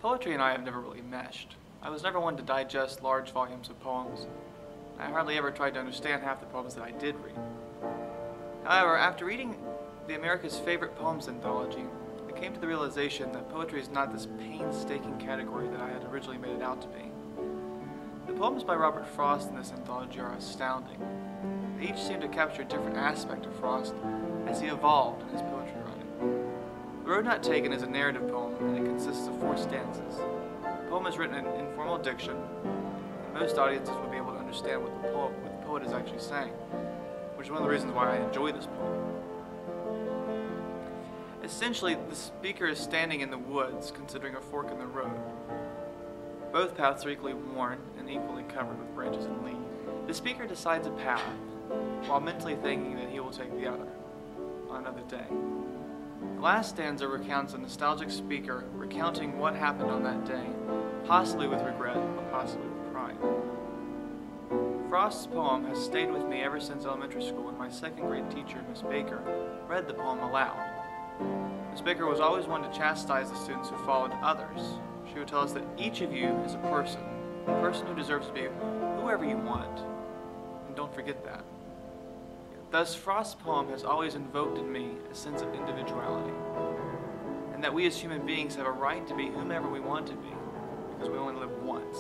Poetry and I have never really meshed. I was never one to digest large volumes of poems. I hardly ever tried to understand half the poems that I did read. However, after reading the America's Favorite Poems anthology, I came to the realization that poetry is not this painstaking category that I had originally made it out to be. The poems by Robert Frost in this anthology are astounding. They each seem to capture a different aspect of Frost as he evolved in his poetry writing. The Road Not Taken is a narrative poem, and it consists of 4 stanzas. The poem is written in informal diction, and most audiences will be able to understand what the poet is actually saying, which is one of the reasons why I enjoy this poem. Essentially, the speaker is standing in the woods, considering a fork in the road. Both paths are equally worn and equally covered with branches and leaves. The speaker decides a path, while mentally thinking that he will take the other, on another day. The last stanza recounts a nostalgic speaker recounting what happened on that day, possibly with regret, but possibly with pride. Frost's poem has stayed with me ever since elementary school when my 2nd grade teacher, Miss Baker, read the poem aloud. Miss Baker was always one to chastise the students who followed others. She would tell us that each of you is a person who deserves to be whoever you want, and don't forget that. Thus, Frost's poem has always invoked in me a sense of individuality, and that we as human beings have a right to be whomever we want to be, because we only live once.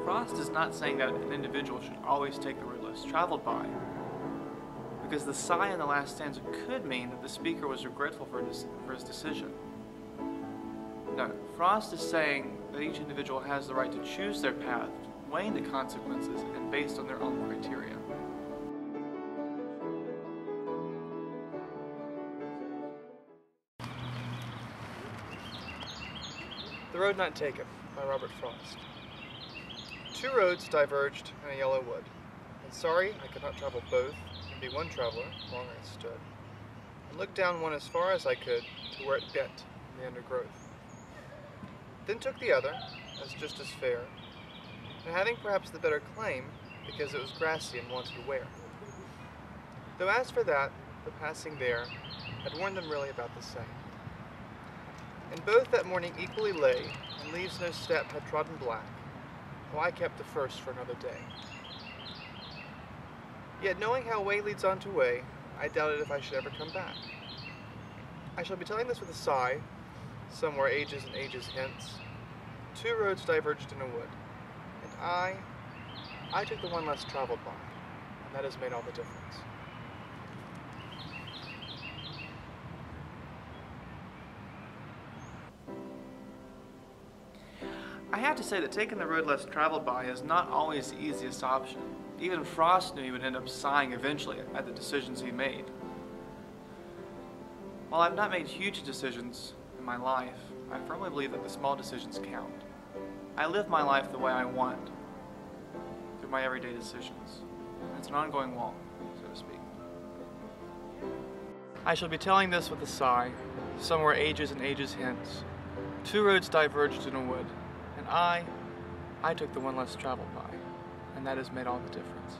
Frost is not saying that an individual should always take the road less traveled by, because the sigh in the last stanza could mean that the speaker was regretful for his decision. No, Frost is saying that each individual has the right to choose their path, weighing the consequences and based on their own criteria. The Road Not Taken by Robert Frost. 2 roads diverged in a yellow wood, and sorry I could not travel both and be one traveler longer I stood, and looked down one as far as I could to where it bent in the undergrowth. Then took the other, as just as fair, and having perhaps the better claim, because it was grassy and wanted wear. Though as for that, the passing there had warned them really about the same. And both that morning equally lay, and leaves no step had trodden black, while I kept the first for another day. Yet knowing how way leads on to way, I doubted if I should ever come back. I shall be telling this with a sigh, somewhere ages and ages hence. 2 roads diverged in a wood, and I took the one less traveled by, and that has made all the difference. I have to say that taking the road less traveled by is not always the easiest option. Even Frost knew he would end up sighing eventually at the decisions he made. While I've not made huge decisions in my life, I firmly believe that the small decisions count. I live my life the way I want, through my everyday decisions. It's an ongoing walk, so to speak. I shall be telling this with a sigh, somewhere ages and ages hence. 2 roads diverged in a wood, and I took the one less traveled by, and that has made all the difference.